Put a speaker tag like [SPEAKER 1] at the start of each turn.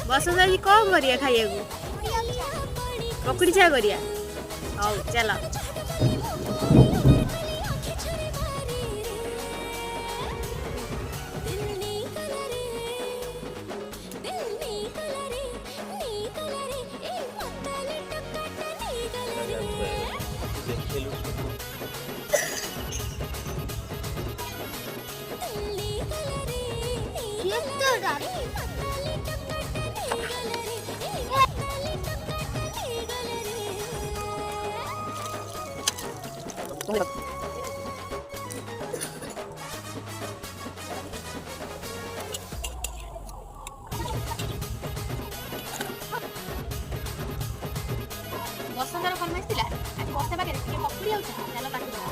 [SPEAKER 1] बसंत आज कौन करिया खाइए पकड़ी छा करिया हौ चल बसंतर फरमाइश आज बस्ते पाखे पकड़ी आउछ